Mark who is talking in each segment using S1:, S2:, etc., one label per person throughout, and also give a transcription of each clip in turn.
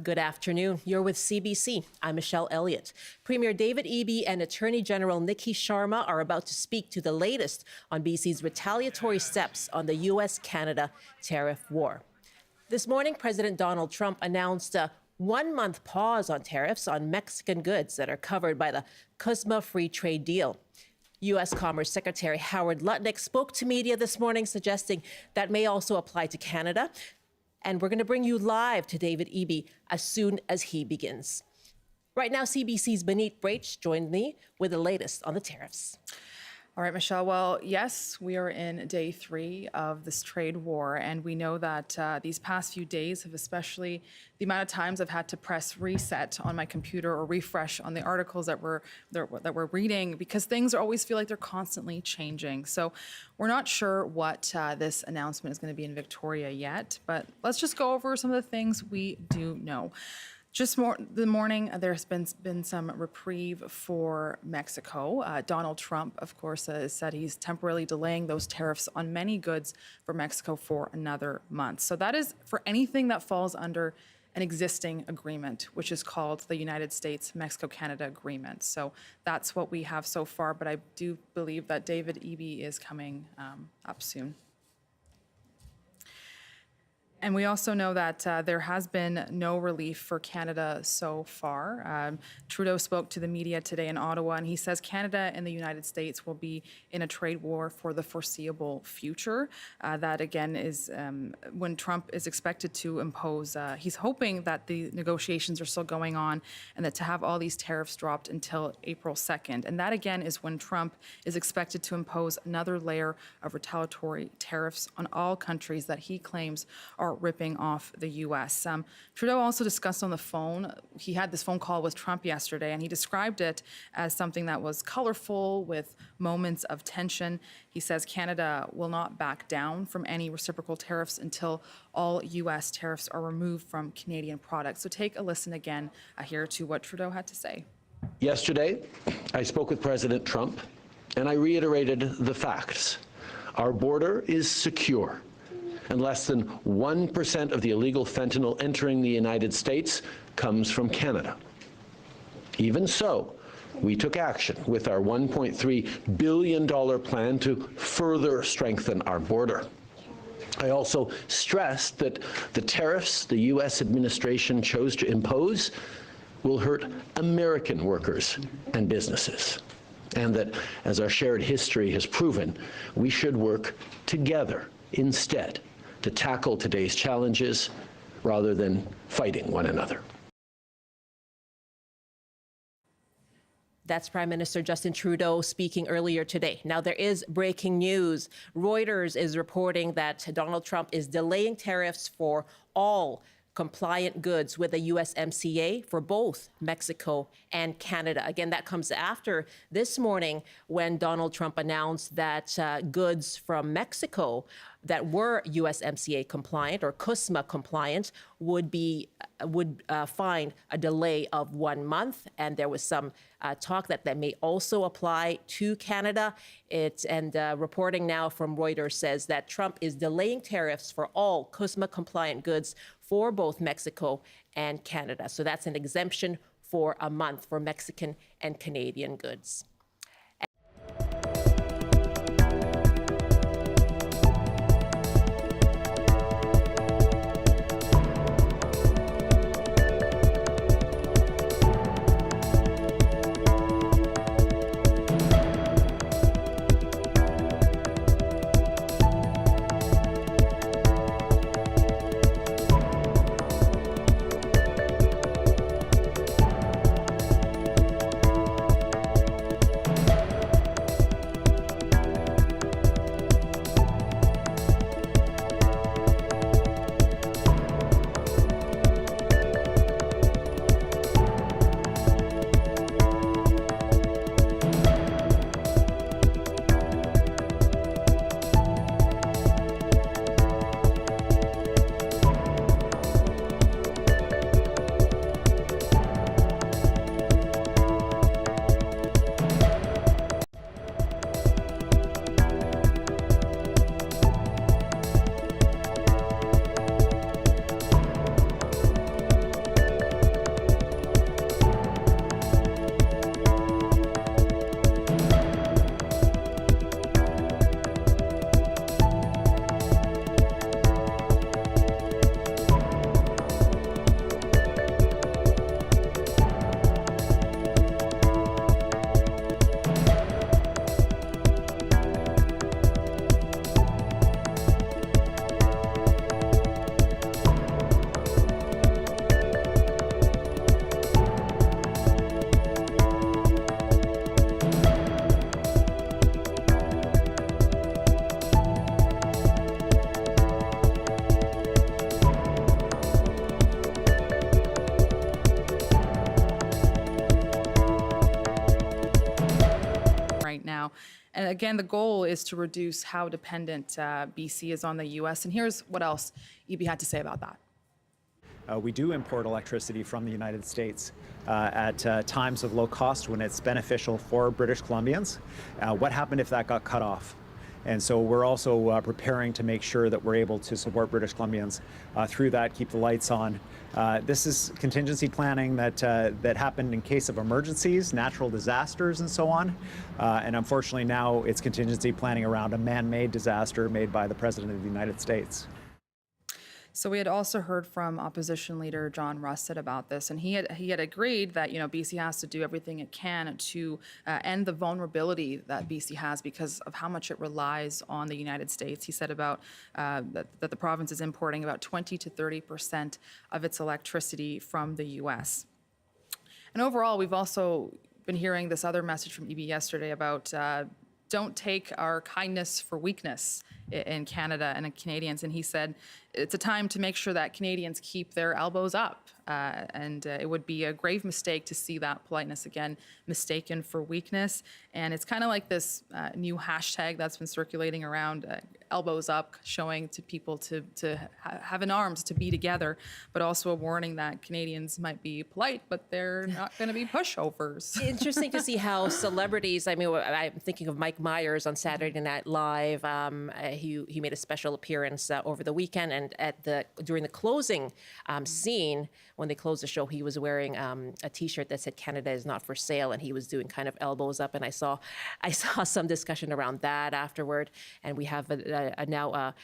S1: Good afternoon. You're with CBC. I'm Michelle Elliott. Premier David Eby and Attorney General Niki Sharma are about to speak to the latest on BC's retaliatory steps on the U.S.-Canada tariff war. This morning, President Donald Trump announced a one-month pause on tariffs on Mexican goods that are covered by the CUSMA free trade deal. U.S. Commerce Secretary Howard Lutnick spoke to media this morning, suggesting that may also apply to Canada. And we're going to bring you live to David Eby as soon as he begins. Right now, CBC's Benit Brach joined me with the latest on the tariffs.
S2: All right, Michelle. Well, yes, we are in day 3 of this trade war, and we know that these past few days have especially the amount of times I've had to press reset on my computer or refresh on the articles that we're reading, because things always feel like they're constantly changing. So we're not sure what this announcement is going to be in Victoria yet, but let's just go over some of the things we do know. Just the morning, there's been some reprieve for Mexico. Donald Trump, of course, said he's temporarily delaying those tariffs on many goods for Mexico for another month. So that is for anything that falls under an existing agreement, which is called the United States-Mexico-Canada Agreement. So that's what we have so far, but I do believe that David Eby is coming up soon. And we also know that there has been no relief for Canada so far. Trudeau spoke to the media today in Ottawa, and he says Canada and the United States will be in a trade war for the foreseeable future. That, again, is when Trump is expected to impose. He's hoping that the negotiations are still going on and that to have all these tariffs dropped until April 2nd. And that, again, is when Trump is expected to impose another layer of retaliatory tariffs on all countries that he claims are ripping off the U.S. Trudeau also discussed on the phone, he had this phone call with Trump yesterday, and he described it as something that was colorful with moments of tension. He says Canada will not back down from any reciprocal tariffs until all U.S. tariffs are removed from Canadian products. So take a listen again here to what Trudeau had to say.
S3: Yesterday, I spoke with President Trump, and I reiterated the facts. Our border is secure, and less than 1% of the illegal fentanyl entering the United States comes from Canada. Even so, we took action with our $1.3 billion plan to further strengthen our border. I also stressed that the tariffs the U.S. administration chose to impose will hurt American workers and businesses, and that, as our shared history has proven, we should work together instead to tackle today's challenges rather than fighting one another.
S1: That's Prime Minister Justin Trudeau speaking earlier today. Now, there is breaking news. Reuters is reporting that Donald Trump is delaying tariffs for all compliant goods with the USMCA for both Mexico and Canada. Again, that comes after this morning when Donald Trump announced that goods from Mexico that were USMCA compliant or CUSMA compliant would find a delay of 1 month, and there was some talk that may also apply to Canada. Reporting now from Reuters says that Trump is delaying tariffs for all CUSMA compliant goods for both Mexico and Canada. So that's an exemption for a month for Mexican and Canadian goods.
S2: now. And again, the goal is to reduce how dependent BC is on the U.S. And here's what else Eby had to say about that.
S4: We do import electricity from the United States at times of low cost when it's beneficial for British Columbians. What happened if that got cut off? And so we're also preparing to make sure that we're able to support British Columbians through that, keep the lights on. This is contingency planning that happened in case of emergencies, natural disasters, and so on. And unfortunately now it's contingency planning around a man-made disaster made by the President of the United States.
S2: So we had also heard from opposition leader John Russet about this, and he had agreed that BC has to do everything it can to end the vulnerability that BC has because of how much it relies on the United States. He said about that the province is importing about 20 to 30% of its electricity from the U.S. And overall, we've also been hearing this other message from Eby yesterday about don't take our kindness for weakness in Canada and in Canadians. And he said it's a time to make sure that Canadians keep their elbows up. And it would be a grave mistake to see that politeness again mistaken for weakness. And it's kind of like this new hashtag that's been circulating around, elbows up, showing to people to have in arms, to be together, but also a warning that Canadians might be polite, but they're not going to be pushovers.
S1: Interesting to see how celebrities, I mean, I'm thinking of Mike Myers on Saturday Night Live. He made a special appearance over the weekend, and during the closing scene, when they closed the show, he was wearing a T-shirt that said "Canada is not for sale," and he was doing kind of elbows up. And I saw some discussion around that afterward. And we have now a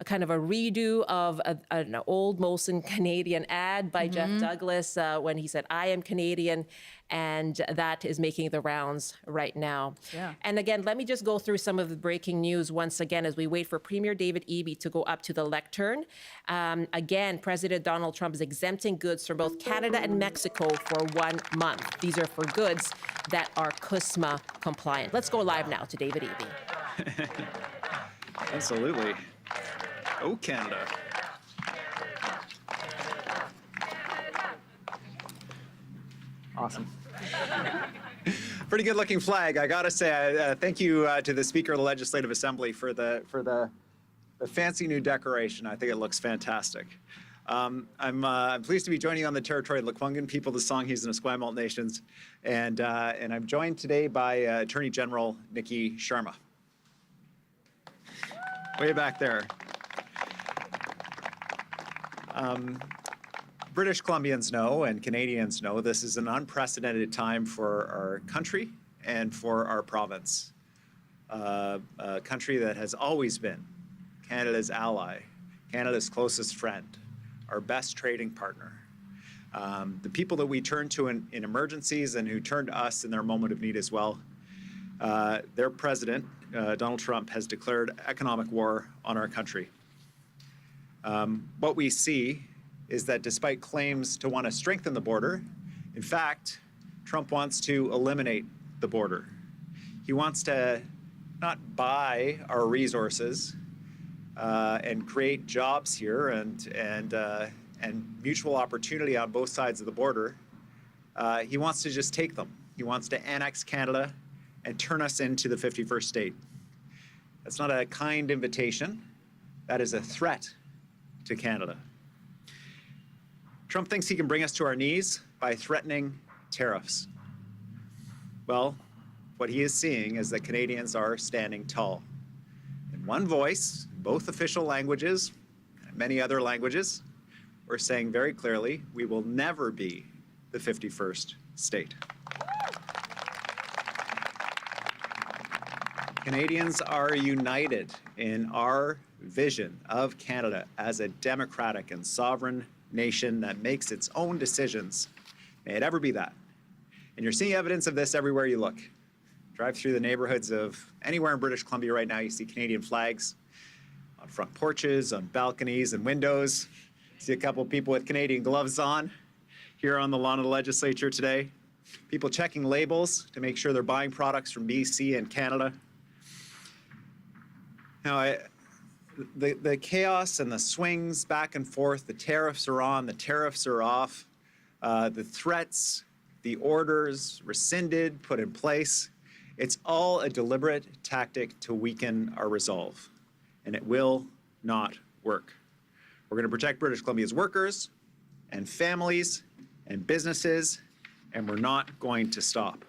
S1: kind of a redo of an old Molson Canadian ad by Jeff Douglas when he said, "I am Canadian," and that is making the rounds right now.
S2: Yeah.
S1: And again, let me just go through some of the breaking news once again as we wait for Premier David Eby to go up to the lectern. Again, President Donald Trump is exempting goods from both Canada and Mexico for 1 month. These are for goods that are CUSMA compliant. Let's go live now to David Eby.
S5: Absolutely. Oh, Canada. Awesome. Pretty good looking flag. I gotta say, thank you to the Speaker of the Legislative Assembly for the fancy new decoration. I think it looks fantastic. I'm pleased to be joining you on the territory of the Lekwungen people, the Songhees and Esquimalt nations, and I'm joined today by Attorney General Niki Sharma. Way back there. British Columbians know and Canadians know this is an unprecedented time for our country and for our province. A country that has always been Canada's ally, Canada's closest friend, our best trading partner. The people that we turn to in emergencies and who turn to us in their moment of need as well. Their president, Donald Trump, has declared economic war on our country. What we see is that despite claims to want to strengthen the border, in fact, Trump wants to eliminate the border. He wants to not buy our resources and create jobs here and mutual opportunity on both sides of the border. He wants to just take them. He wants to annex Canada and turn us into the 51st state. That's not a kind invitation. That is a threat to Canada. Trump thinks he can bring us to our knees by threatening tariffs. Well, what he is seeing is that Canadians are standing tall. In one voice, both official languages, and many other languages, we're saying very clearly, we will never be the 51st state. Canadians are united in our vision of Canada as a democratic and sovereign nation that makes its own decisions. May it ever be that. And you're seeing evidence of this everywhere you look. Drive through the neighborhoods of anywhere in British Columbia right now, you see Canadian flags on front porches, on balconies and windows. See a couple people with Canadian gloves on here on the lawn of the legislature today. People checking labels to make sure they're buying products from BC and Canada. Now, the chaos and the swings back and forth, the tariffs are on, the tariffs are off, the threats, the orders rescinded, put in place. It's all a deliberate tactic to weaken our resolve, and it will not work. We're going to protect British Columbia's workers and families and businesses, and we're not going to stop.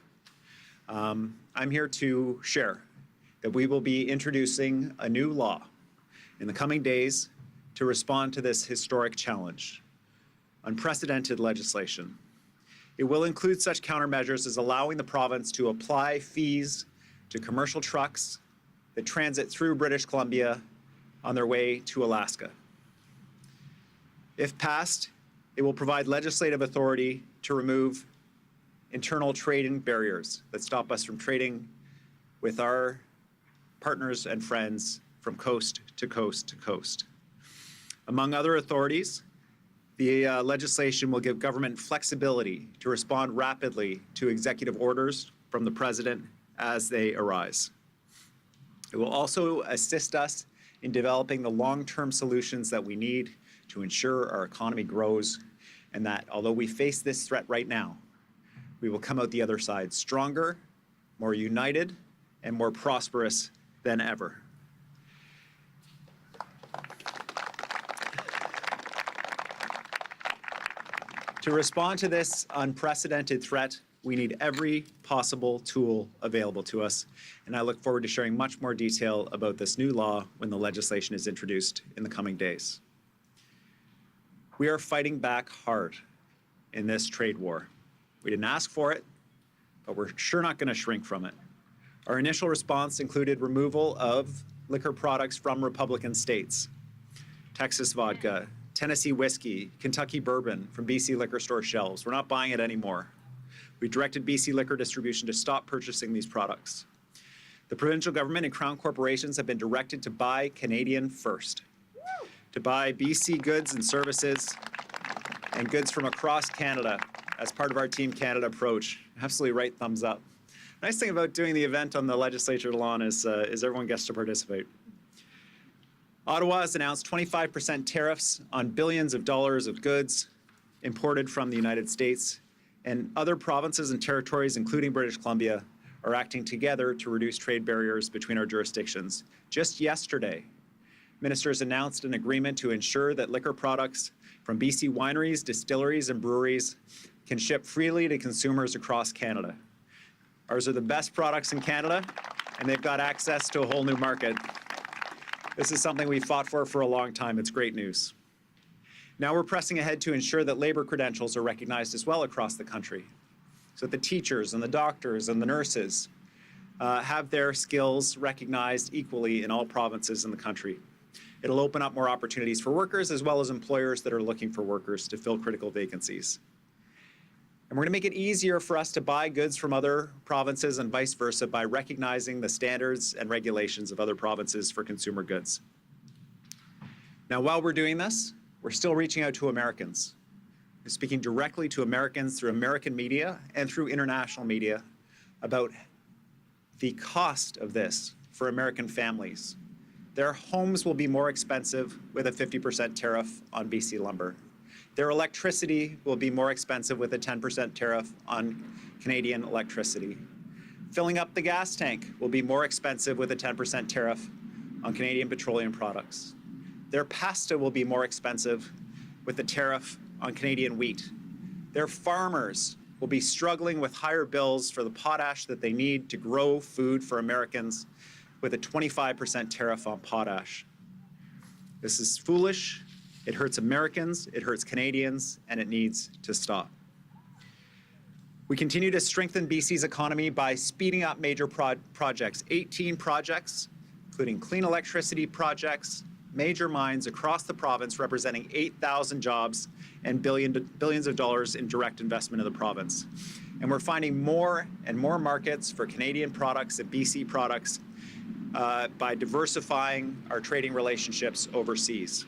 S5: I'm here to share that we will be introducing a new law in the coming days to respond to this historic challenge, unprecedented legislation. It will include such countermeasures as allowing the province to apply fees to commercial trucks that transit through British Columbia on their way to Alaska. If passed, it will provide legislative authority to remove internal trading barriers that stop us from trading with our partners and friends from coast to coast to coast. Among other authorities, the legislation will give government flexibility to respond rapidly to executive orders from the President as they arise. It will also assist us in developing the long-term solutions that we need to ensure our economy grows, and that although we face this threat right now, we will come out the other side stronger, more united, and more prosperous than ever. To respond to this unprecedented threat, we need every possible tool available to us, and I look forward to sharing much more detail about this new law when the legislation is introduced in the coming days. We are fighting back hard in this trade war. We didn't ask for it, but we're sure not going to shrink from it. Our initial response included removal of liquor products from Republican states, Texas vodka, Tennessee whiskey, Kentucky bourbon from BC liquor store shelves. We're not buying it anymore. We directed BC Liquor Distribution to stop purchasing these products. The provincial government and Crown corporations have been directed to buy Canadian first, to buy BC goods and services and goods from across Canada as part of our Team Canada approach. Absolutely right thumbs up. Nice thing about doing the event on the legislature lawn is everyone gets to participate. Ottawa has announced 25% tariffs on billions of dollars of goods imported from the United States, and other provinces and territories, including British Columbia, are acting together to reduce trade barriers between our jurisdictions. Just yesterday, ministers announced an agreement to ensure that liquor products from BC wineries, distilleries, and breweries can ship freely to consumers across Canada. Ours are the best products in Canada, and they've got access to a whole new market. This is something we fought for a long time. It's great news. Now we're pressing ahead to ensure that labor credentials are recognized as well across the country, so that the teachers and the doctors and the nurses have their skills recognized equally in all provinces in the country. It'll open up more opportunities for workers as well as employers that are looking for workers to fill critical vacancies. And we're going to make it easier for us to buy goods from other provinces and vice versa by recognizing the standards and regulations of other provinces for consumer goods. Now, while we're doing this, we're still reaching out to Americans. We're speaking directly to Americans through American media and through international media about the cost of this for American families. Their homes will be more expensive with a 50% tariff on BC lumber. Their electricity will be more expensive with a 10% tariff on Canadian electricity. Filling up the gas tank will be more expensive with a 10% tariff on Canadian petroleum products. Their pasta will be more expensive with the tariff on Canadian wheat. Their farmers will be struggling with higher bills for the potash that they need to grow food for Americans with a 25% tariff on potash. This is foolish. It hurts Americans, it hurts Canadians, and it needs to stop. We continue to strengthen BC's economy by speeding up major projects, 18 projects, including clean electricity projects, major mines across the province representing 8,000 jobs and billions of dollars in direct investment in the province. And we're finding more and more markets for Canadian products and BC products by diversifying our trading relationships overseas.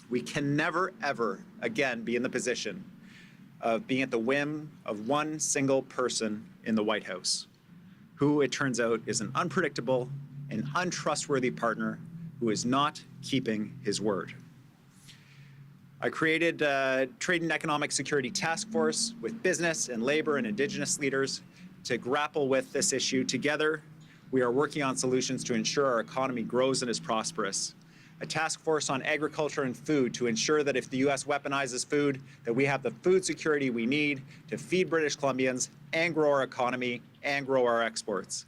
S5: We can never, ever again be in the position of being at the whim of one single person in the White House, who it turns out is an unpredictable and untrustworthy partner who is not keeping his word. I created a Trade and Economic Security Task Force with business and labor and Indigenous leaders to grapple with this issue. Together, we are working on solutions to ensure our economy grows and is prosperous. A task force on agriculture and food to ensure that if the U.S. weaponizes food, that we have the food security we need to feed British Columbians and grow our economy and grow our exports.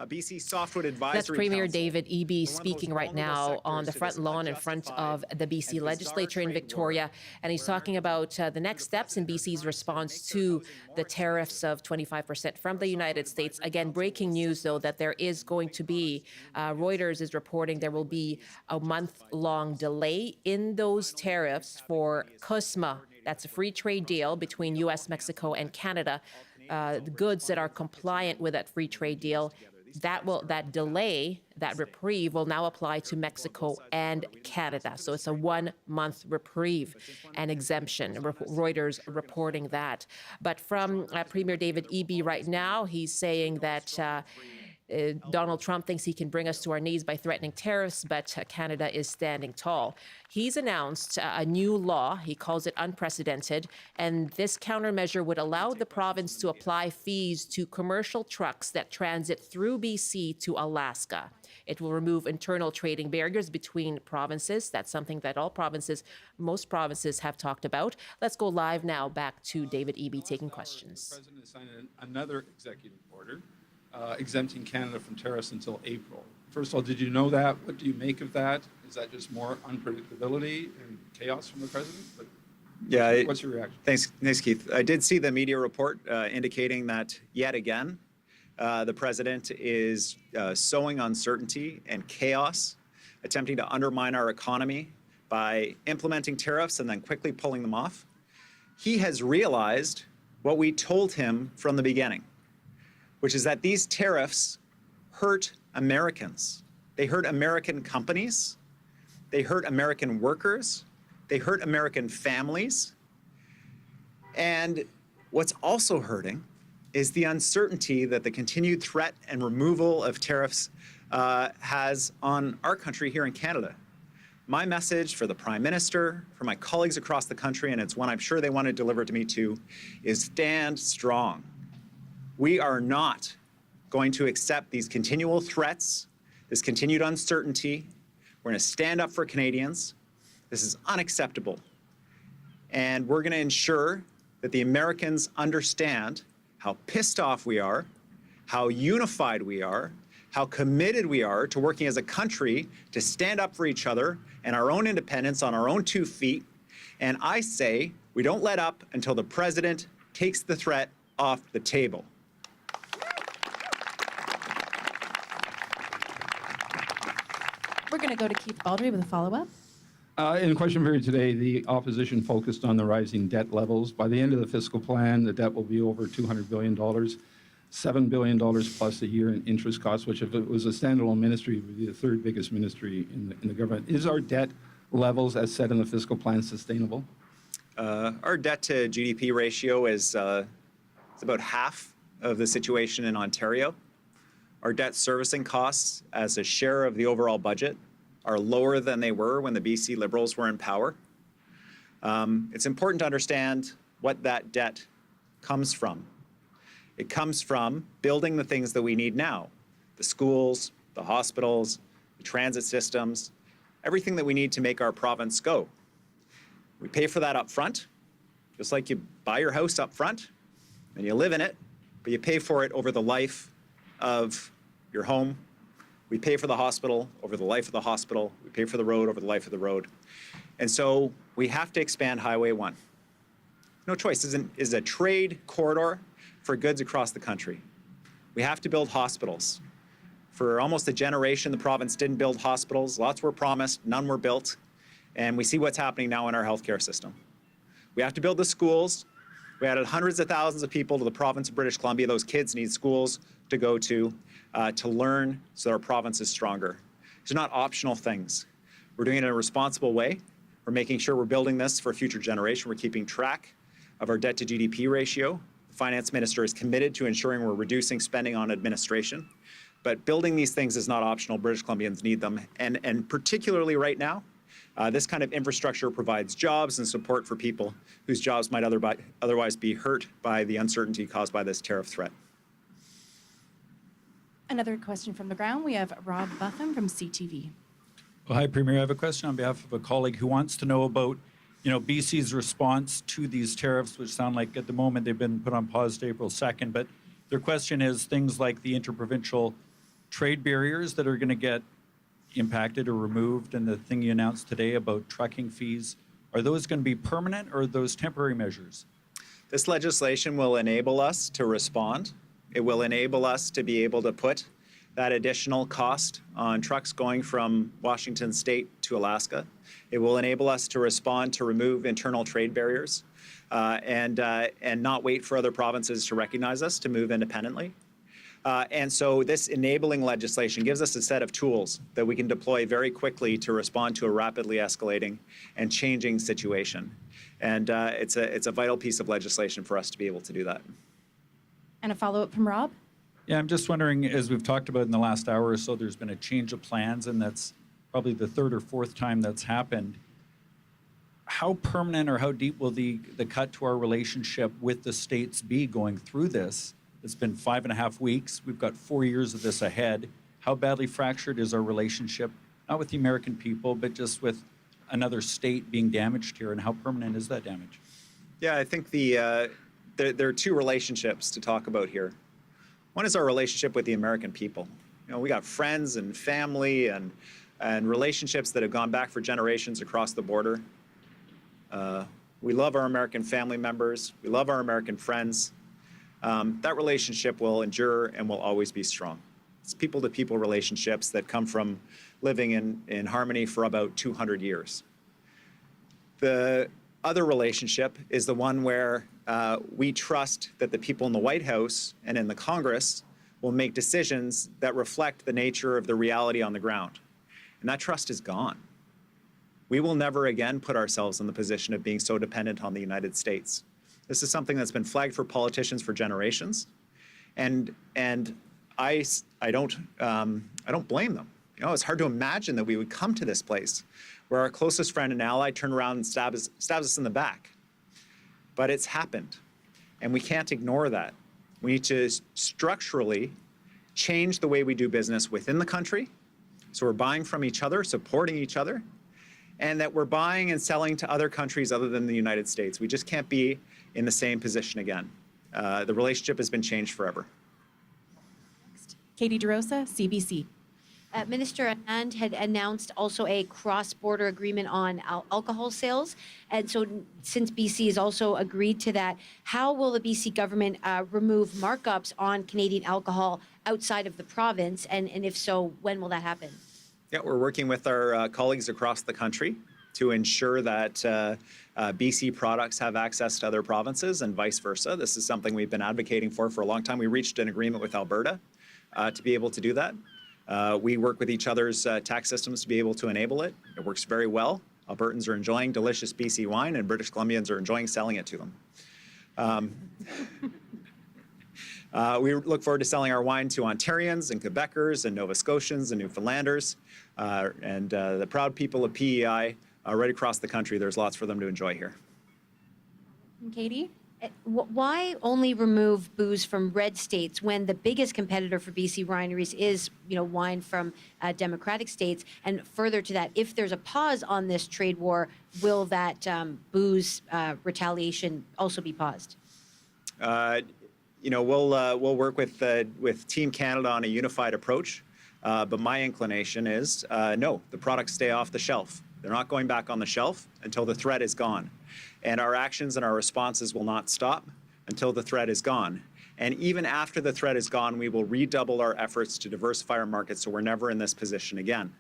S5: BC Softwood Advisory
S1: That's Premier
S5: Council,
S1: David Eby
S5: one of the most
S1: speaking right
S5: vulnerable
S1: now on the
S5: sectors to
S1: front
S5: this
S1: lawn in front of the BC
S5: and
S1: legislature in
S5: bizarre trade
S1: Victoria.
S5: war,
S1: And he's talking about the next steps in BC's response to the tariffs of 25% from the United States. Again, breaking news, though, that there is going to be, Reuters is reporting there will be a month-long delay in those tariffs for CUSMA. That's a free trade deal between U.S., Mexico, and Canada. The goods that are compliant with that free trade deal, that delay, that reprieve will now apply to Mexico and Canada. So it's a 1-month reprieve and exemption. Reuters reporting that. But from Premier David Eby right now, he's saying that Donald Trump thinks he can bring us to our knees by threatening tariffs, but Canada is standing tall. He's announced a new law. He calls it unprecedented. And this countermeasure would allow the province to apply fees to commercial trucks that transit through BC to Alaska. It will remove internal trading barriers between provinces. That's something that most provinces have talked about. Let's go live now back to David Eby taking questions.
S6: The president has signed another executive order exempting Canada from tariffs until April. First of all, did you know that? What do you make of that? Is that just more unpredictability and chaos from the president? But
S5: yeah.
S6: What's your reaction?
S5: Thanks, Keith. I did see the media report indicating that yet again, the president is sowing uncertainty and chaos, attempting to undermine our economy by implementing tariffs and then quickly pulling them off. He has realized what we told him from the beginning, which is that these tariffs hurt Americans. They hurt American companies. They hurt American workers. They hurt American families. And what's also hurting is the uncertainty that the continued threat and removal of tariffs has on our country here in Canada. My message for the Prime Minister, for my colleagues across the country, and it's one I'm sure they want to deliver to me too, is stand strong. We are not going to accept these continual threats, this continued uncertainty. We're going to stand up for Canadians. This is unacceptable. And we're going to ensure that the Americans understand how pissed off we are, how unified we are, how committed we are to working as a country to stand up for each other and our own independence on our own 2 feet. And I say we don't let up until the president takes the threat off the table.
S7: We're going to go to Keith Baldry with a follow-up.
S6: In the question period today, the opposition focused on the rising debt levels. By the end of the fiscal plan, the debt will be over $200 billion, $7 billion plus a year in interest costs, which if it was a standalone ministry, would be the 3rd biggest ministry in the government. Is our debt levels as set in the fiscal plan sustainable?
S5: Our debt to GDP ratio is it's about half of the situation in Ontario. Our debt servicing costs as a share of the overall budget are lower than they were when the BC Liberals were in power. It's important to understand what that debt comes from. It comes from building the things that we need now, the schools, the hospitals, the transit systems, everything that we need to make our province go. We pay for that up front, just like you buy your house up front and you live in it, but you pay for it over the life of your home. We pay for the hospital over the life of the hospital. We pay for the road over the life of the road. And so we have to expand Highway 1. No choice. This is a trade corridor for goods across the country. We have to build hospitals. For almost a generation, the province didn't build hospitals. Lots were promised, none were built. And we see what's happening now in our healthcare system. We have to build the schools. We added hundreds of thousands of people to the province of British Columbia. Those kids need schools to go to learn so that our province is stronger. These are not optional things. We're doing it in a responsible way. We're making sure we're building this for a future generation. We're keeping track of our debt to GDP ratio. The finance minister is committed to ensuring we're reducing spending on administration. But building these things is not optional. British Columbians need them. And particularly right now, this kind of infrastructure provides jobs and support for people whose jobs might otherwise be hurt by the uncertainty caused by this tariff threat.
S7: Another question from the ground. We have Rob Buffum from CTV.
S8: Well, hi, Premier. I have a question on behalf of a colleague who wants to know about, BC's response to these tariffs, which sound like at the moment they've been put on pause to April 2nd. But their question is things like the interprovincial trade barriers that are going to get impacted or removed, and the thing you announced today about trucking fees. Are those going to be permanent, or are those temporary measures?
S5: This legislation will enable us to respond. It will enable us to be able to put that additional cost on trucks going from Washington State to Alaska. It will enable us to respond to remove internal trade barriers and not wait for other provinces to recognize us to move independently. And so this enabling legislation gives us a set of tools that we can deploy very quickly to respond to a rapidly escalating and changing situation. And it's a vital piece of legislation for us to be able to do that.
S7: And a follow-up from Rob.
S8: Yeah, I'm just wondering, as we've talked about in the last hour or so, there's been a change of plans, and that's probably the third or fourth time that's happened. How permanent or how deep will the cut to our relationship with the states be going through this? It's been 5.5 weeks. We've got 4 years of this ahead. How badly fractured is our relationship, not with the American people, but just with another state being damaged here, and how permanent is that damage?
S5: Yeah, I think there are two relationships to talk about here. One is our relationship with the American people. We got friends and family and relationships that have gone back for generations across the border. We love our American family members. We love our American friends. That relationship will endure and will always be strong. It's people-to-people relationships that come from living in harmony for about 200 years. The other relationship is the one where we trust that the people in the White House and in the Congress will make decisions that reflect the nature of the reality on the ground. And that trust is gone. We will never again put ourselves in the position of being so dependent on the United States. This is something that's been flagged for politicians for generations, and I don't blame them. It's hard to imagine that we would come to this place where our closest friend and ally turned around and stabs us in the back. But it's happened, and we can't ignore that. We need to structurally change the way we do business within the country, so we're buying from each other, supporting each other, and that we're buying and selling to other countries other than the United States. We just can't be in the same position again. The relationship has been changed forever.
S7: Katie DeRosa, CBC.
S9: Minister Anand had announced also a cross-border agreement on alcohol sales. And so since BC has also agreed to that, how will the BC government remove markups on Canadian alcohol outside of the province? And if so, when will that happen?
S5: Yeah, we're working with our colleagues across the country to ensure that BC products have access to other provinces and vice versa. This is something we've been advocating for a long time. We reached an agreement with Alberta to be able to do that. We work with each other's tax systems to be able to enable it. It works very well. Albertans are enjoying delicious BC wine, and British Columbians are enjoying selling it to them. We look forward to selling our wine to Ontarians and Quebecers and Nova Scotians and Newfoundlanders and the proud people of PEI right across the country. There's lots for them to enjoy here.
S7: And Katie?
S9: Why only remove booze from red states when the biggest competitor for BC wineries is, wine from Democratic states? And further to that, if there's a pause on this trade war, will that booze retaliation also be paused?
S5: We'll work with Team Canada on a unified approach, but my inclination is no, the products stay off the shelf. They're not going back on the shelf until the threat is gone. And our actions and our responses will not stop until the threat is gone. And even after the threat is gone, we will redouble our efforts to diversify our markets so we're never in this position again.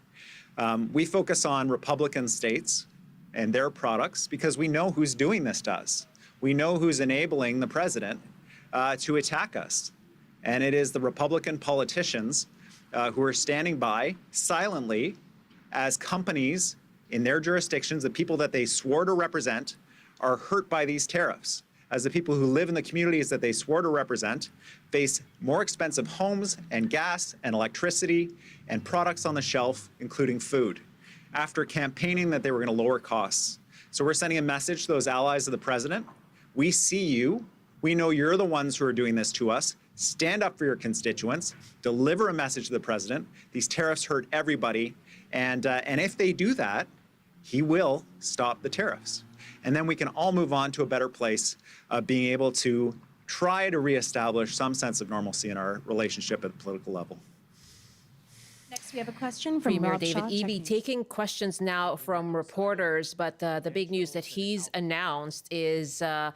S5: We focus on Republican states and their products because we know who's doing this to us. We know who's enabling the president to attack us. And it is the Republican politicians who are standing by silently as companies in their jurisdictions, the people that they swore to represent, are hurt by these tariffs, as the people who live in the communities that they swore to represent face more expensive homes and gas and electricity and products on the shelf, including food, after campaigning that they were going to lower costs. So we're sending a message to those allies of the president. We see you. We know you're the ones who are doing this to us. stand up for your constituents, deliver a message to the president. These tariffs hurt everybody. And if they do that, he will stop the tariffs. And then we can all move on to a better place of being able to try to reestablish some sense of normalcy in our relationship at the political level.
S7: Next, we have a question from
S1: Premier
S7: Rob
S1: David
S7: Shaw,
S1: Eby
S7: checking.
S1: taking questions now from reporters, but the big news that he's announced is a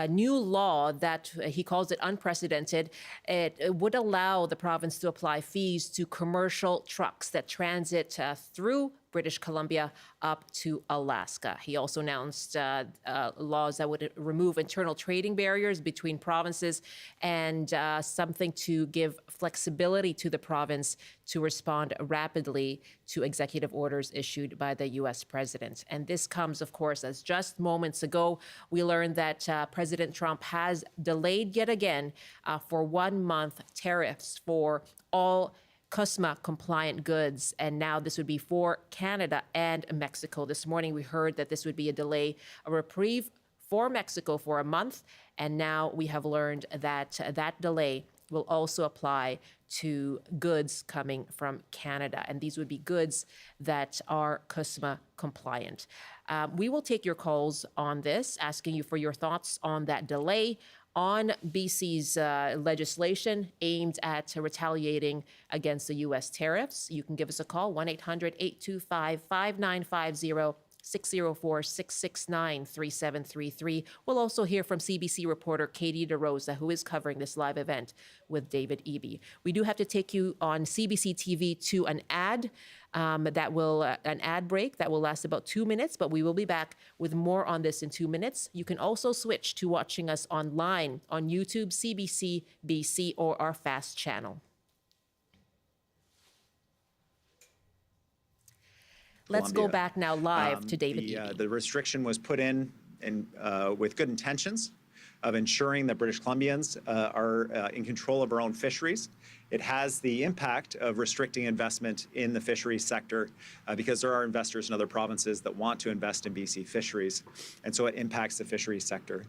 S1: new law that he calls it unprecedented. It would allow the province to apply fees to commercial trucks that transit through British Columbia up to Alaska. He also announced laws that would remove internal trading barriers between provinces and something to give flexibility to the province to respond rapidly to executive orders issued by the U.S. president. And this comes, of course, as just moments ago, we learned that President Trump has delayed yet again for 1 month tariffs for all CUSMA compliant goods, and now this would be for Canada and Mexico. This morning we heard that this would be a reprieve for Mexico for a month, and now we have learned that that delay will also apply to goods coming from Canada, and these would be goods that are CUSMA compliant. We will take your calls on this, asking you for your thoughts on that delay, on BC's legislation aimed at retaliating against the U.S. tariffs. You can give us a call, 1-800-825-5950, 604-669-3733. We'll also hear from CBC reporter Katie DeRosa, who is covering this live event with David Eby. We do have to take you on CBC TV to an ad an ad break that will last about 2 minutes, but we will be back with more on this in 2 minutes. You can also switch to watching us online on YouTube, CBC BC, or our FAST channel. Let's go back now live to David Eby.
S5: The restriction was put in with good intentions of ensuring that British Columbians are in control of our own fisheries. It has the impact of restricting investment in the fisheries sector because there are investors in other provinces that want to invest in BC fisheries, and so it impacts the fisheries sector.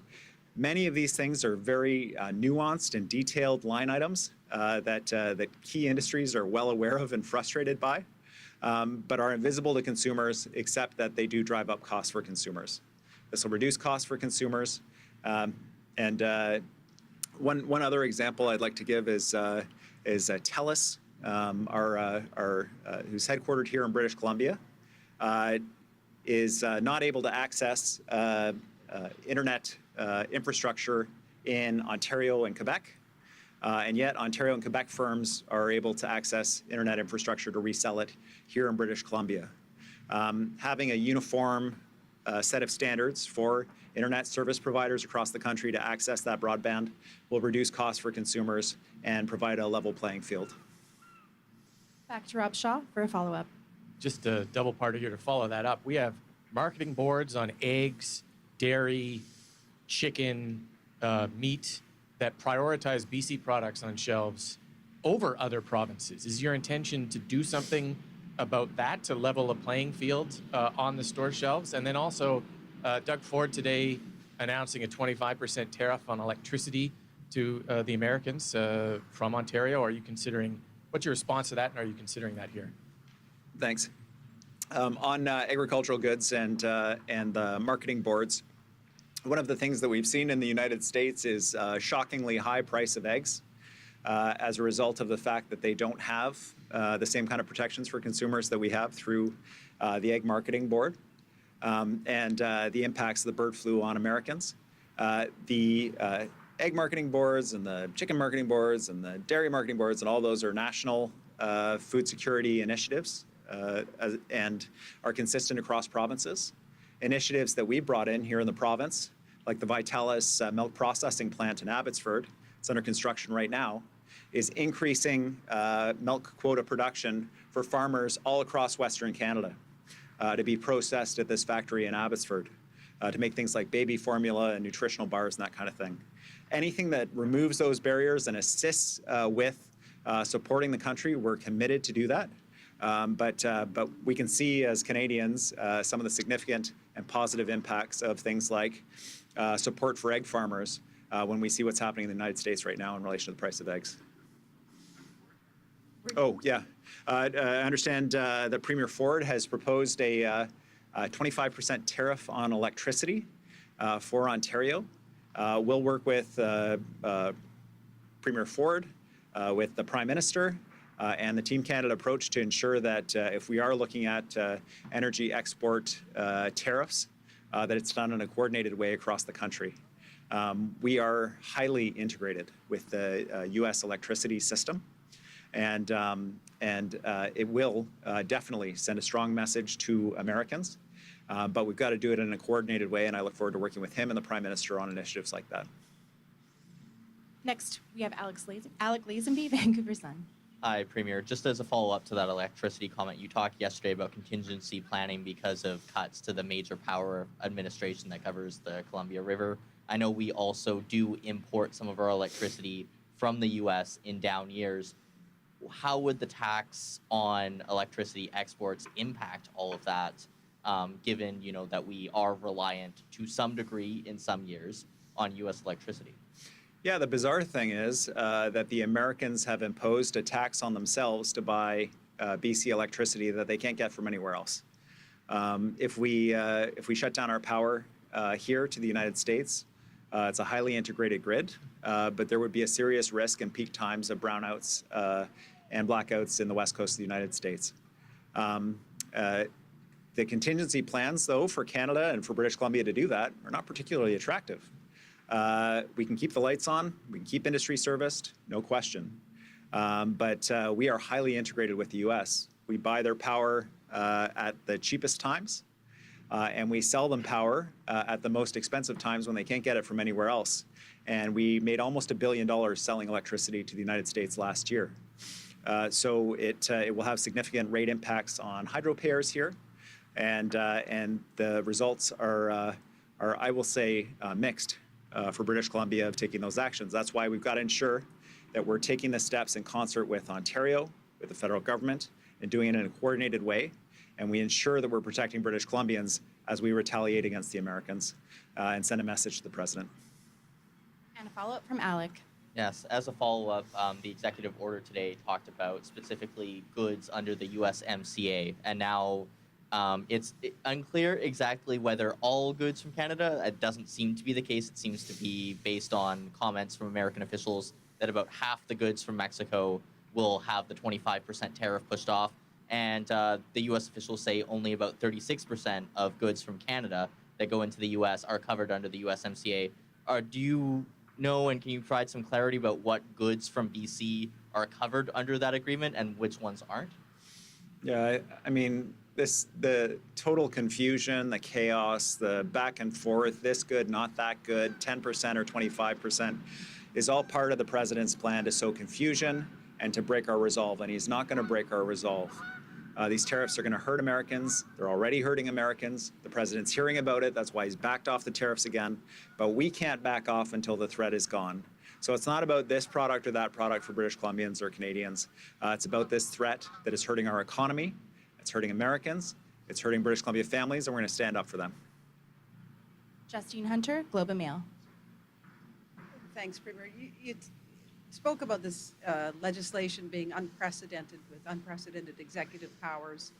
S5: Many of these things are very nuanced and detailed line items that key industries are well aware of and frustrated by, but are invisible to consumers, except that they do drive up costs for consumers. This will reduce costs for consumers. One other example I'd like to give is TELUS, who's headquartered here in British Columbia, is not able to access internet infrastructure in Ontario and Quebec, and yet Ontario and Quebec firms are able to access internet infrastructure to resell it here in British Columbia. Having a uniform set of standards for internet service providers across the country to access that broadband will reduce costs for consumers and provide a level playing field.
S7: Back to Rob Shaw for a follow-up.
S10: Just a double parter here to follow that up. We have marketing boards on eggs, dairy, chicken, meat that prioritize BC products on shelves over other provinces. Is your intention to do something about that to level a playing field on the store shelves? And then also, Doug Ford today announcing a 25% tariff on electricity to the Americans from Ontario. Are you considering, what's your response to that, and are you considering that here?
S5: Thanks. On agricultural goods and the marketing boards, one of the things that we've seen in the United States is a shockingly high price of eggs as a result of the fact that they don't have the same kind of protections for consumers that we have through the Egg Marketing Board and the impacts of the bird flu on Americans. The egg marketing boards and the chicken marketing boards and the dairy marketing boards and all those are national food security initiatives and are consistent across provinces. Initiatives that we brought in here in the province, like the Vitalis milk processing plant in Abbotsford, it's under construction right now, is increasing milk quota production for farmers all across Western Canada to be processed at this factory in Abbotsford to make things like baby formula and nutritional bars and that kind of thing. Anything that removes those barriers and assists with supporting the country, we're committed to do that. But we can see as Canadians some of the significant and positive impacts of things like support for egg farmers when we see what's happening in the United States right now in relation to the price of eggs. Oh, yeah. I understand that Premier Ford has proposed a 25% tariff on electricity for Ontario. We'll work with Premier Ford, with the Prime Minister, and the Team Canada approach to ensure that if we are looking at energy export tariffs, that it's done in a coordinated way across the country. We are highly integrated with the U.S. electricity system, and it will definitely send a strong message to Americans, but we've got to do it in a coordinated way, and I look forward to working with him and the Prime Minister on initiatives like that.
S7: Next, we have Alec Lazenby, Vancouver Sun.
S11: Hi, Premier. Just as a follow-up to that electricity comment, you talked yesterday about contingency planning because of cuts to the major power administration that covers the Columbia River. I know we also do import some of our electricity from the U.S. in down years. How would the tax on electricity exports impact all of that, given that we are reliant to some degree in some years on U.S. electricity?
S5: Yeah, the bizarre thing is that the Americans have imposed a tax on themselves to buy BC electricity that they can't get from anywhere else. If we shut down our power here to the United States, it's a highly integrated grid, but there would be a serious risk in peak times of brownouts and blackouts in the west coast of the United States. The contingency plans, though, for Canada and for British Columbia to do that are not particularly attractive. We can keep the lights on, we can keep industry serviced, no question. But we are highly integrated with the U.S. We buy their power at the cheapest times, and we sell them power at the most expensive times when they can't get it from anywhere else. And we made almost $1 billion selling electricity to the United States last year. So it will have significant rate impacts on hydro payers here, and the results are I will say, mixed. For British Columbia of taking those actions. That's why we've got to ensure that we're taking the steps in concert with Ontario, with the federal government, and doing it in a coordinated way. And we ensure that we're protecting British Columbians as we retaliate against the Americans and send a message to the President.
S7: And a follow-up from Alec.
S11: Yes, as a follow-up, the executive order today talked about specifically goods under the USMCA, and now it's unclear exactly whether all goods from Canada. It doesn't seem to be the case. It seems to be based on comments from American officials that about half the goods from Mexico will have the 25% tariff pushed off, and the U.S. officials say only about 36% of goods from Canada that go into the U.S. are covered under the USMCA. Do you know, and can you provide some clarity about what goods from BC are covered under that agreement and which ones aren't?
S5: Yeah, I mean, the total confusion, the chaos, the back and forth, this good, not that good, 10% or 25%, is all part of the President's plan to sow confusion and to break our resolve, and he's not going to break our resolve. These tariffs are going to hurt Americans. They're already hurting Americans. The President's hearing about it. That's why he's backed off the tariffs again. But we can't back off until the threat is gone. So it's not about this product or that product for British Columbians or Canadians. It's about this threat that is hurting our economy. It's hurting Americans. It's hurting British Columbia families, and we're going to stand up for them.
S7: Justine Hunter, Globe and Mail.
S12: Thanks, Premier. You spoke about this legislation being unprecedented with unprecedented executive powers.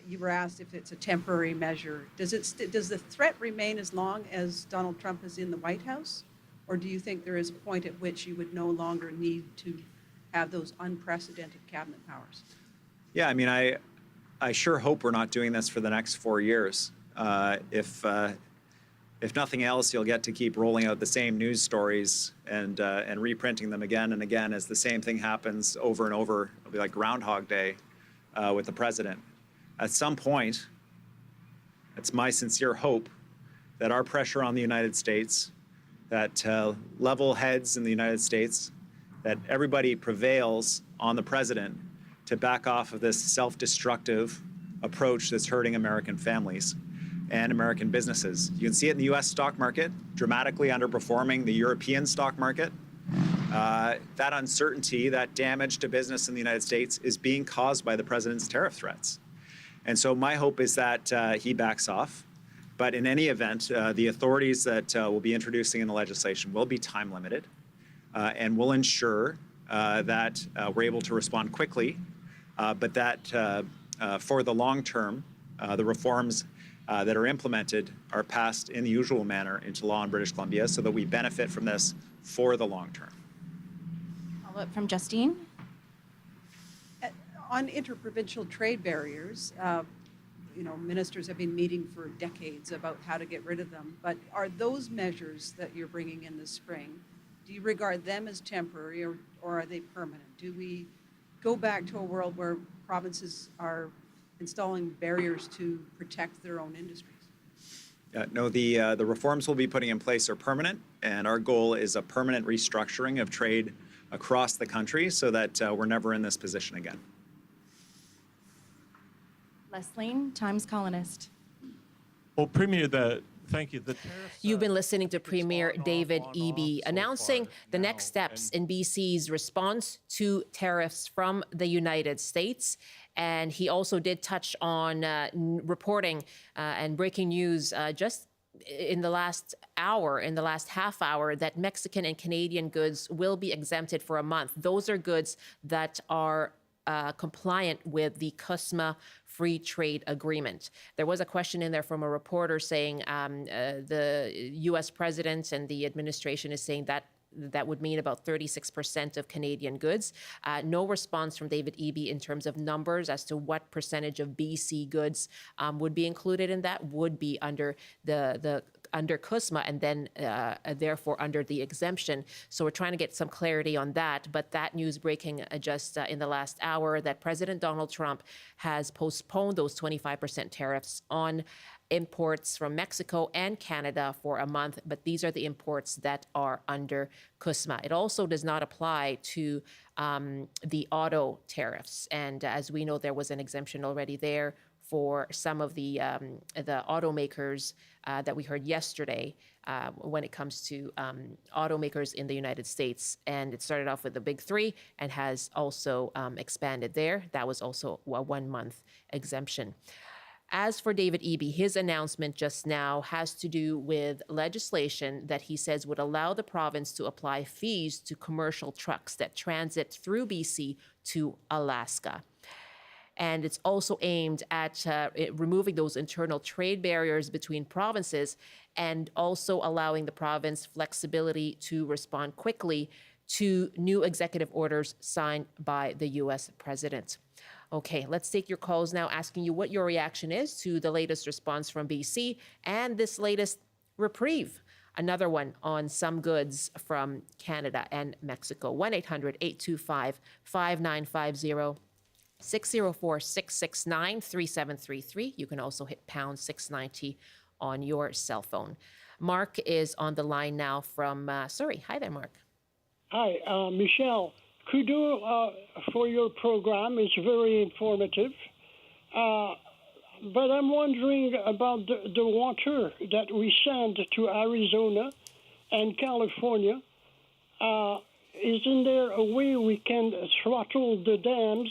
S12: You were asked if it's a temporary measure. Does the threat remain as long as Donald Trump is in the White House? Or do you think there is a point at which you would no longer need to have those unprecedented cabinet powers?
S5: Yeah, I mean, I sure hope we're not doing this for the next 4 years. If nothing else, you'll get to keep rolling out the same news stories and reprinting them again and again as the same thing happens over and over. It'll be like Groundhog Day with the President. At some point, it's my sincere hope that our pressure on the United States, that level heads in the United States, that everybody prevails on the President to back off of this self-destructive approach that's hurting American families and American businesses. You can see it in the U.S. stock market, dramatically underperforming the European stock market. That uncertainty, that damage to business in the United States is being caused by the President's tariff threats. And so my hope is that he backs off, But in any event, the authorities that we'll be introducing in the legislation will be time limited and will ensure that we're able to respond quickly, but that for the long term, the reforms that are implemented are passed in the usual manner into law in British Columbia so that we benefit from this for the long term.
S7: Follow up from Justine.
S12: On interprovincial trade barriers, ministers have been meeting for decades about how to get rid of them. But are those measures that you're bringing in this spring, do you regard them as temporary or are they permanent? Do we go back to a world where provinces are installing barriers to protect their own industries?
S5: No, the reforms we'll be putting in place are permanent, and our goal is a permanent restructuring of trade across the country so that we're never in this position again.
S7: Leslie, Times columnist.
S13: Well, Premier, thank you. The tariffs,
S1: You've been listening to Premier David Eby announcing the next steps in BC's response to tariffs from the United States. And he also did touch on reporting and breaking news just in the last hour, in the last half hour, that Mexican and Canadian goods will be exempted for a month. Those are goods that are compliant with the CUSMA free trade agreement. There was a question in there from a reporter saying the U.S. president and the administration is saying that that would mean about 36% of Canadian goods. No response from David Eby in terms of numbers as to what percentage of BC goods would be included in that, would be under under CUSMA and then therefore under the exemption. So we're trying to get some clarity on that. But that news breaking just in the last hour that President Donald Trump has postponed those 25% tariffs on imports from Mexico and Canada for a month, but these are the imports that are under CUSMA. It also does not apply to the auto tariffs. And as we know, there was an exemption already there for some of the automakers that we heard yesterday when it comes to automakers in the United States. And it started off with the big three and has also expanded there. That was also a 1 month exemption. As for David Eby, his announcement just now has to do with legislation that he says would allow the province to apply fees to commercial trucks that transit through BC to Alaska. And it's also aimed at removing those internal trade barriers between provinces and also allowing the province flexibility to respond quickly to new executive orders signed by the U.S. president. Okay, let's take your calls now, asking you what your reaction is to the latest response from BC and this latest reprieve, another one on some goods from Canada and Mexico. 1-800-825-5950, 604-669-3733. You can also hit pound 690 on your cell phone. Mark is on the line now from Surrey. Hi there, Mark.
S14: Hi, Michelle. Kudos for your program. It's very informative. But I'm wondering about the water that we send to Arizona and California. Isn't there a way we can throttle the dams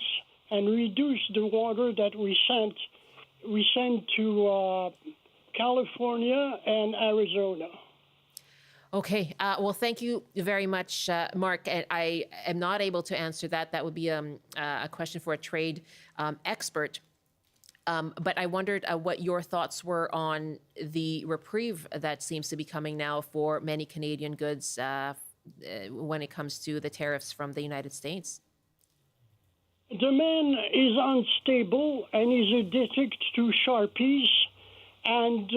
S14: and reduce the water that we send to California and Arizona?
S1: Okay, well, thank you very much, Mark. And I am not able to answer that. That would be a question for a trade expert. But I wondered what your thoughts were on the reprieve that seems to be coming now for many Canadian goods when it comes to the tariffs from the United States.
S14: The man is unstable and is addicted to Sharpies, and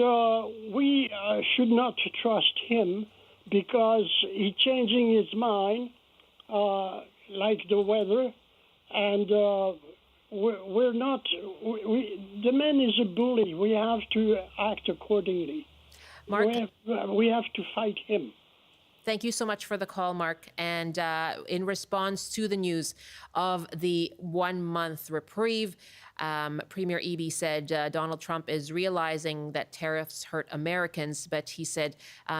S14: we should not trust him, because he's changing his mind, like the weather, and we're not. The man is a bully. We have to act accordingly.
S1: Mark,
S14: we have to fight him.
S1: Thank you so much for the call, Mark. And in response to the news of the 1 month reprieve, Premier Eby said Donald Trump is realizing that tariffs hurt Americans, but he said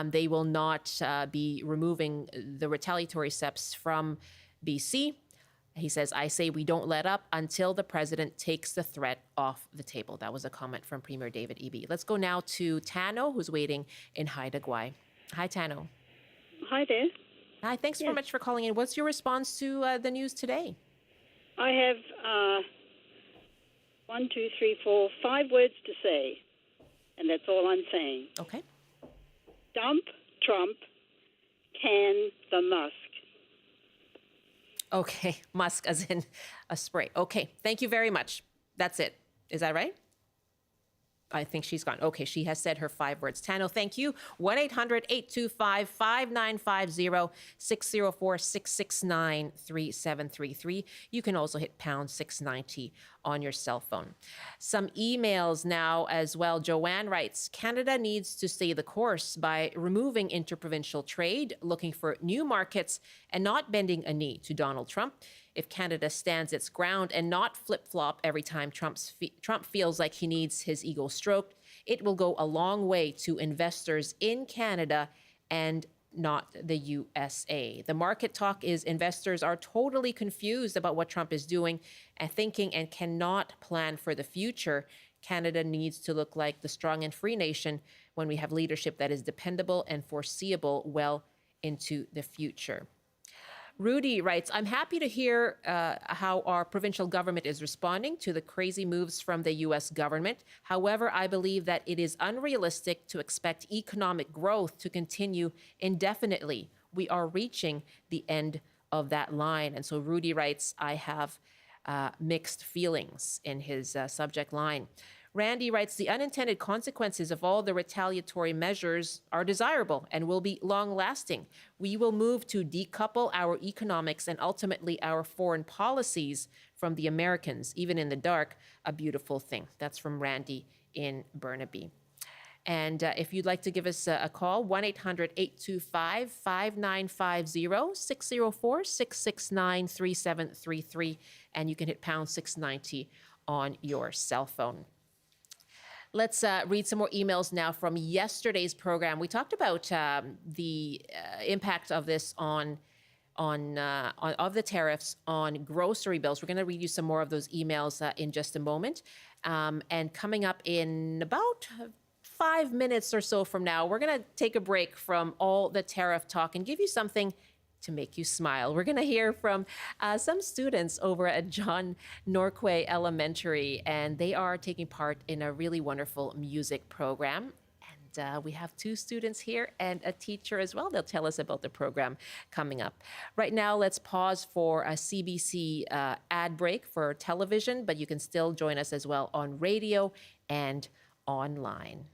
S1: they will not be removing the retaliatory steps from BC. He says, I say we don't let up until the president takes the threat off the table. That was a comment from Premier David Eby. Let's go now to Tano, who's waiting in Haida Gwaii. Hi, Tano.
S15: Hi there.
S1: Hi, thanks very much for calling in. What's your response to the news today?
S15: I have 5 words to say, and that's all I'm saying.
S1: Okay.
S15: Dump Trump, can the Musk.
S1: Okay, Musk as in a spray. Okay, thank you very much. That's it. Is that right? I think she's gone. Okay, she has said her 5 words. Tano, thank you. 1-800-825-5950, 604-669-3733. You can also hit pound 690 on your cell phone. Some emails now as well. Joanne writes, Canada needs to stay the course by removing interprovincial trade, looking for new markets, and not bending a knee to Donald Trump. If Canada stands its ground and not flip-flop every time Trump feels like he needs his ego stroked, it will go a long way to investors in Canada and not the USA. The market talk is investors are totally confused about what Trump is doing and thinking and cannot plan for the future. Canada needs to look like the strong and free nation when we have leadership that is dependable and foreseeable well into the future. Rudy writes, I'm happy to hear how our provincial government is responding to the crazy moves from the U.S. government. However, I believe that it is unrealistic to expect economic growth to continue indefinitely. We are reaching the end of that line. And so Rudy writes, I have mixed feelings in his subject line. Randy writes, the unintended consequences of all the retaliatory measures are desirable and will be long-lasting. We will move to decouple our economics and ultimately our foreign policies from the Americans, even in the dark, a beautiful thing. That's from Randy in Burnaby. And if you'd like to give us a call, 1-800-825-5950, 604-669-3733, and you can hit pound 690 on your cell phone. Let's read some more emails now from yesterday's program. We talked about the impact of this of the tariffs on grocery bills. We're going to read you some more of those emails in just a moment. And coming up in about 5 minutes or so from now, we're going to take a break from all the tariff talk and give you something to make you smile. We're going to hear from some students over at John Norquay Elementary, and they are taking part in a really wonderful music program. And we have 2 students here and a teacher as well. They'll tell us about the program coming up. Right now, let's pause for a CBC ad break for television, but you can still join us as well on radio and online.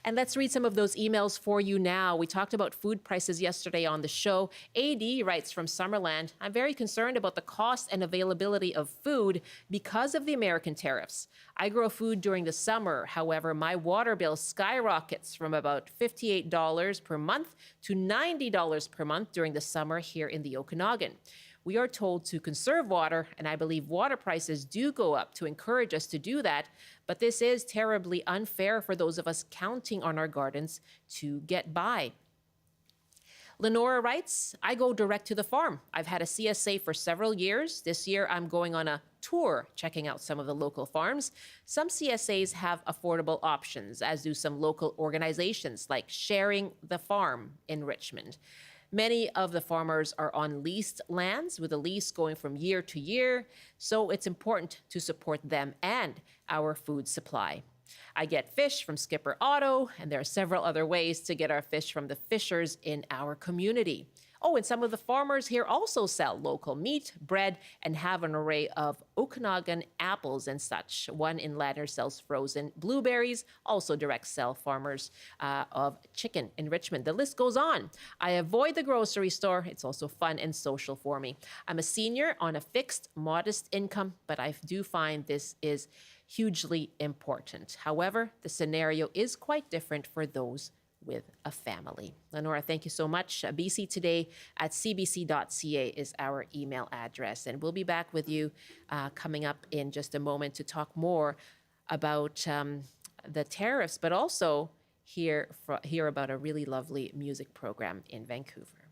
S1: And let's read some of those emails for you now. We talked about food prices yesterday on the show. AD writes from Summerland, I'm very concerned about the cost and availability of food because of the American tariffs. I grow food during the summer. However, my water bill skyrockets from about $58 per month to $90 per month during the summer here in the Okanagan. We are told to conserve water, and I believe water prices do go up to encourage us to do that, but this is terribly unfair for those of us counting on our gardens to get by. Lenora writes, I go direct to the farm. I've had a CSA for several years. This year, I'm going on a tour, checking out some of the local farms. Some CSAs have affordable options, as do some local organizations like Sharing the Farm in Richmond. Many of the farmers are on leased lands with a lease going from year to year, so it's important to support them and our food supply. I get fish from Skipper Otto, and there are several other ways to get our fish from the fishers in our community. Oh, and some of the farmers here also sell local meat, bread, and have an array of Okanagan apples and such. One in Ladner sells frozen blueberries, also direct sell farmers of chicken in Richmond. The list goes on. I avoid the grocery store. It's also fun and social for me. I'm a senior on a fixed, modest income, but I do find this is hugely important. However, the scenario is quite different for those with a family. Lenora, thank you so much. bctoday@cbc.ca is our email address. And we'll be back with you coming up in just a moment to talk more about the tariffs, but also hear about a really lovely music program in Vancouver.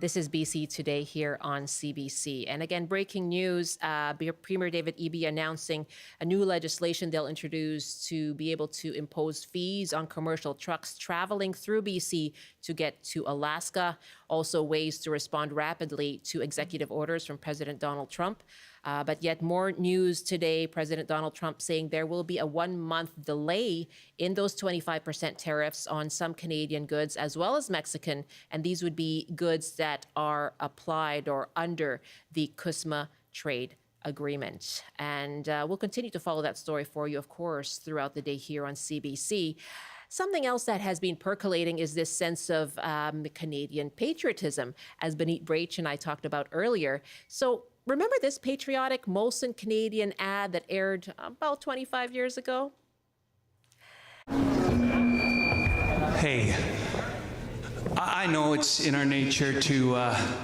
S1: This is BC Today here on CBC. And again, breaking news, Premier David Eby announcing a new legislation they'll introduce to be able to impose fees on commercial trucks traveling through BC to get to Alaska. Also ways to respond rapidly to executive orders from President Donald Trump. But yet more news today, President Donald Trump saying there will be a 1-month delay in those 25% tariffs on some Canadian goods as well as Mexican. And these would be goods that are applied or under the CUSMA trade agreement. And we'll continue to follow that story for you, of course, throughout the day here on CBC. Something else that has been percolating is this sense of Canadian patriotism, as Benit Brach and I talked about earlier. So remember this patriotic Molson Canadian ad that aired about 25 years ago?
S16: Hey, I know it's in our nature to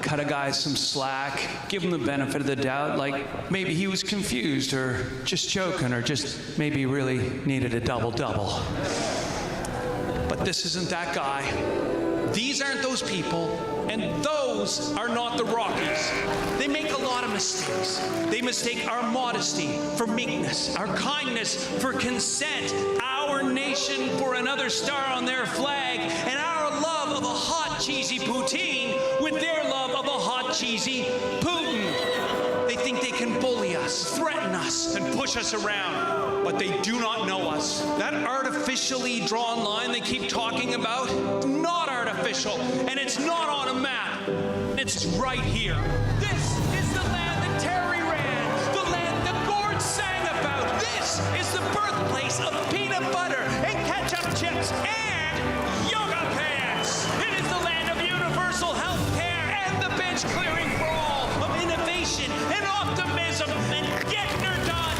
S16: cut a guy some slack, give him the benefit of the doubt, like maybe he was confused or just joking or just maybe really needed a double-double. But this isn't that guy. These aren't those people, and those are not the Rockies. They make a lot of mistakes. They mistake our modesty for meekness, our kindness for consent, our nation for another star on their flag, and our love of a hot, cheesy poutine with their love of a hot, cheesy Putin. They think they can bully us, threaten us, and push us around, but they do not know us. That artificially drawn line they keep talking about, not artificial, and it's not on a map. It's right here. This is the land that Terry ran, the land that Gord sang about. This is the birthplace of peanut butter and ketchup chips and yoga pants. It is the land of universal health care and the bench clearing for all, of innovation and optimism and getting her done.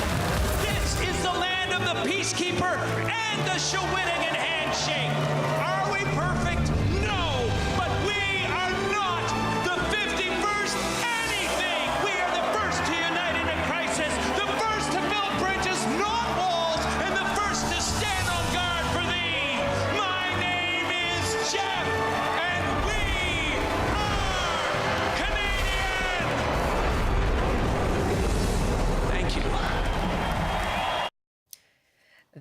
S16: This is the land of the peacekeeper and the Shawinigan handshake. Are we perfect? No, but we are not the 51st anything. We are the first to unite in a crisis, the first to build bridges, not walls, and the first to stand on guard for thee. My name is Jeff, and we are Canadian. Thank you.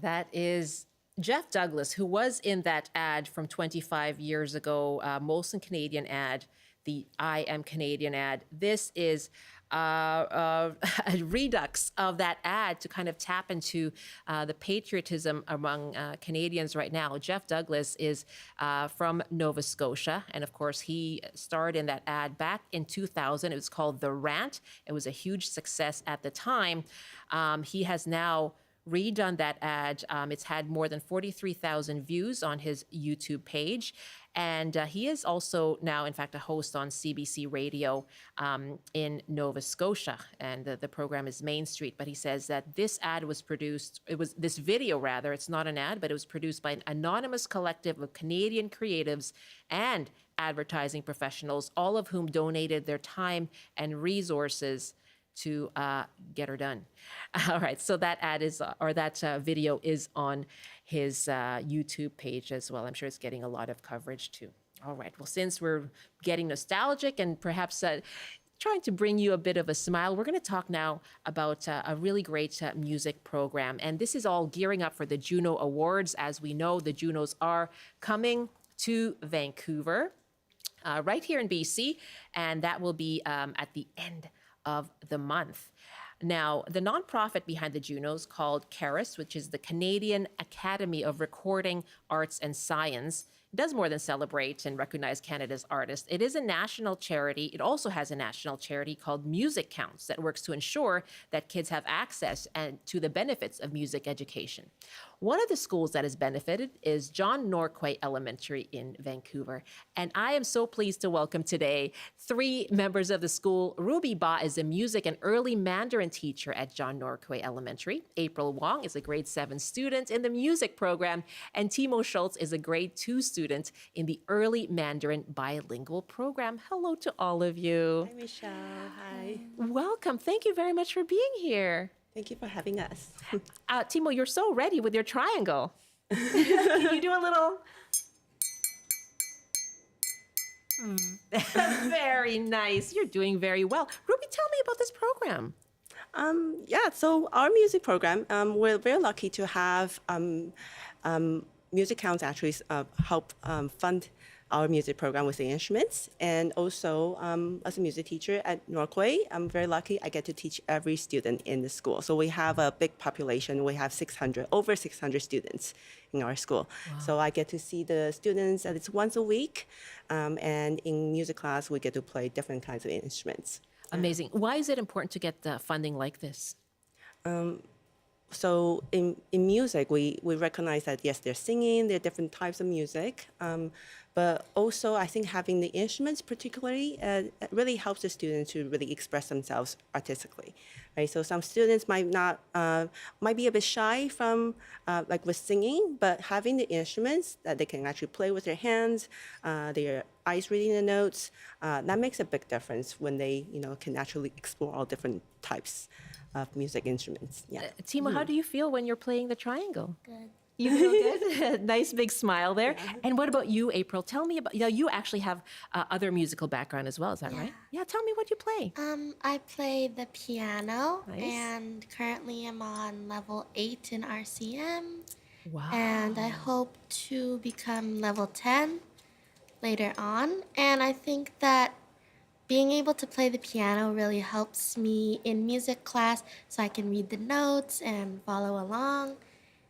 S1: That is Jeff Douglas, who was in that ad from 25 years ago, Molson Canadian ad, the I Am Canadian ad. This is a redux of that ad to kind of tap into the patriotism among Canadians right now. Jeff Douglas is from Nova Scotia, and of course he starred in that ad back in 2000. It was called The Rant. It was a huge success at the time. He has now redone that ad. It's had more than 43,000 views on his YouTube page. And he is also now, in fact, a host on CBC Radio in Nova Scotia. And the program is Main Street. But he says that this ad was produced, this video rather, it's not an ad, but it was produced by an anonymous collective of Canadian creatives and advertising professionals, all of whom donated their time and resources to get her done. All right, so that ad is, or that video is on his YouTube page as well. I'm sure it's getting a lot of coverage too. All right, well, since we're getting nostalgic and perhaps trying to bring you a bit of a smile, we're going to talk now about a really great music program. And this is all gearing up for the Juno Awards. As we know, the Junos are coming to Vancouver, right here in BC, and that will be at the end of the month. Now, the nonprofit behind the Junos, called Tariffs, which is the Canadian Academy of Recording Arts and Science, does more than celebrate and recognize Canada's artists. It is a national charity. It also has a national charity called MusiCounts that works to ensure that kids have access to the benefits of music education. One of the schools that has benefited is John Norquay Elementary in Vancouver. And I am so pleased to welcome today 3 members of the school. Ruby Ba is a music and early Mandarin teacher at John Norquay Elementary. April Wong is a grade 7 student in the music program. And Timo Schultz is a grade 2 student in the early Mandarin bilingual program. Hello to all of you.
S17: Hi, Michelle. Hi.
S1: Welcome. Thank you very much for being here.
S17: Thank you for having us.
S1: Timo, you're so ready with your triangle. Can you do a little? Very nice. You're doing very well. Ruby, tell me about this program.
S17: Yeah, so our music program, we're very lucky to have MusiCounts actually help fund our music program with the instruments. And also, as a music teacher at Norquay, I'm very lucky I get to teach every student in the school. So we have a big population. We have over 600 students in our school. Wow. So I get to see the students at least once a week. And in music class, we get to play different kinds of instruments.
S1: Amazing. Why is it important to get funding like this?
S17: So in music, we recognize that, yes, there's singing, there are different types of music. But also, I think having the instruments particularly really helps the students to really express themselves artistically, right? So some students might be a bit shy from like with singing, but having the instruments that they can actually play with their hands, their eyes reading the notes, that makes a big difference when they can actually explore all different types of music instruments. Yeah.
S1: Timo, how do you feel when you're playing the triangle?
S18: Good.
S1: You feel good? Nice big smile there. Yeah. And what about you, April? Tell me about, you actually have other musical background as well, is that right? Yeah, tell me what you play.
S18: I play the piano,
S1: nice.
S18: And currently I'm on level 8 in RCM.
S1: Wow.
S18: And I hope to become level 10 later on. And I think that being able to play the piano really helps me in music class so I can read the notes and follow along.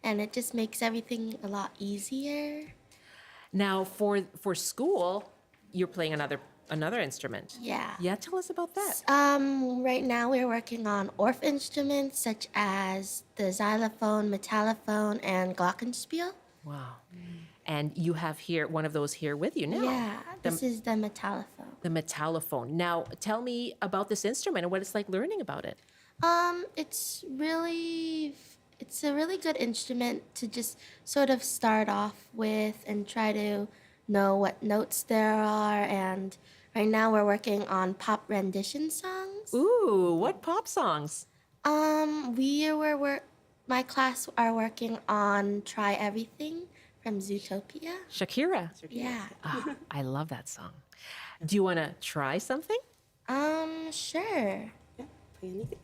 S18: And it just makes everything a lot easier.
S1: Now, for school, you're playing another instrument.
S18: Yeah.
S1: Yeah, tell us about that.
S18: Right now we're working on Orff instruments such as the xylophone, metallophone, and glockenspiel.
S1: Wow. And you have here one of those here with you now.
S18: Yeah, this is the metallophone.
S1: The metallophone. Now, tell me about this instrument and what it's like learning about it.
S18: It's a really good instrument to just sort of start off with and try to know what notes there are. And right now we're working on pop rendition songs.
S1: Ooh, what pop songs?
S18: My class are working on Try Everything from Zootopia.
S1: Shakira.
S18: Yeah.
S1: I love that song. Do you want to try something?
S18: Sure.
S17: Yeah, play anything.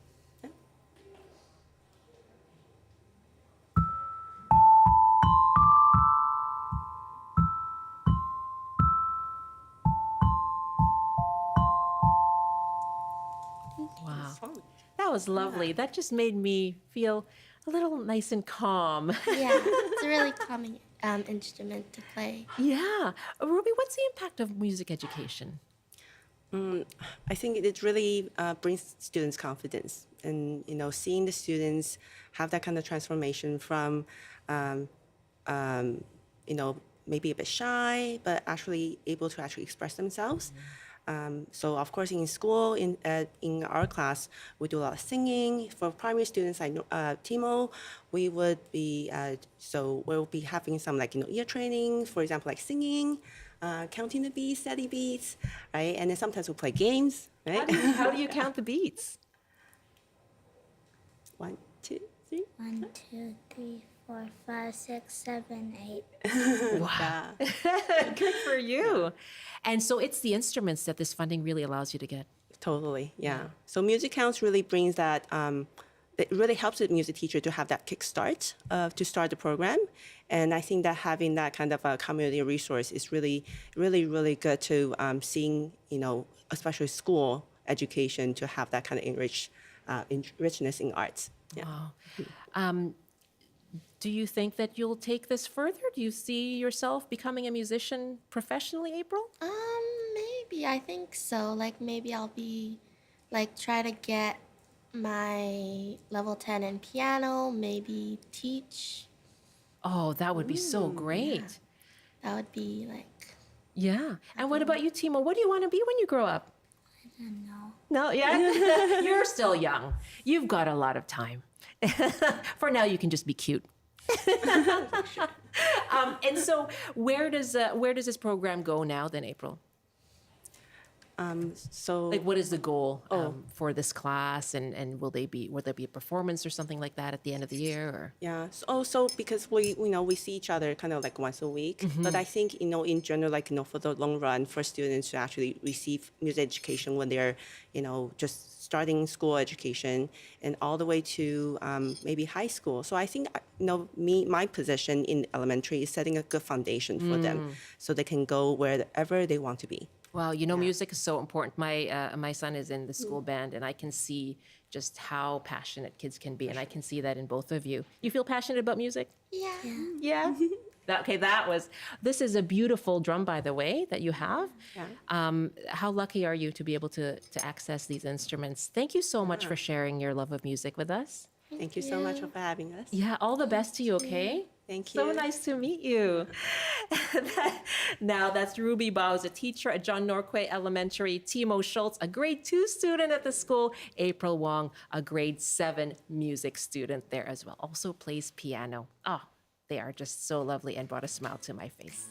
S1: Wow. That was lovely. Yeah. That just made me feel a little nice and calm.
S18: Yeah, it's a really calming instrument to play.
S1: Yeah. Ruby, what's the impact of music education?
S17: I think it really brings students confidence, and seeing the students have that kind of transformation from maybe a bit shy, but actually able to actually express themselves. So of course in school, in our class, we do a lot of singing. For primary students like Timo, we would be, we'll be having some ear training, for example, like singing, counting the beats, steady beats, right? And then sometimes we'll play games, right?
S1: How do you count the beats?
S17: 1, 2, 3.
S18: 1, 2, 3, 4, 5, 6, 7, 8.
S1: Wow. Good for you. And so it's the instruments that this funding really allows you to get.
S17: Totally, yeah. So MusiCounts really brings that, it really helps the music teacher to have that kickstart to start the program. And I think that having that kind of a community resource is really, really, really good to seeing, especially school education, to have that kind of richness in arts. Yeah.
S1: Wow. Do you think that you'll take this further? Do you see yourself becoming a musician professionally, April?
S18: Maybe. I think so. Maybe I'll be, try to get my level 10 in piano, maybe teach.
S1: Oh, that would be so great.
S18: Yeah. That would be
S1: Yeah. And what about you, Timo? What do you want to be when you grow up?
S18: I don't know.
S1: No, yeah? You're still young. You've got a lot of time. For now, you can just be cute. And so where does this program go now then, April?
S17: So
S1: Like, what is the goal for this class, and will there be a performance or something like that at the end of the year? Or?
S17: yeah, so also because we see each other kind of like once a week, but I think in general, like for the long run, for students to actually receive music education when they're just starting school education and all the way to maybe high school. So I think my position in elementary is setting a good foundation for them so they can go wherever they want to be.
S1: Wow, music is so important. My son is in the school band, and I can see just how passionate kids can be, and I can see that in both of you. You feel passionate about music?
S18: Yeah.
S1: Yeah. This is a beautiful drum, by the way, that you have.
S17: Yeah.
S1: How lucky are you to be able to access these instruments? Thank you so much for sharing your love of music with us.
S17: Thank you so much for having us.
S1: Yeah, all the best to you, okay?
S17: Thank you.
S1: So nice to meet you. Now, that's Ruby Bowes, a teacher at John Norquay Elementary, Timo Schultz, a grade 2 student at the school, April Wong, a grade 7 music student there as well, also plays piano. Oh, they are just so lovely and brought a smile to my face.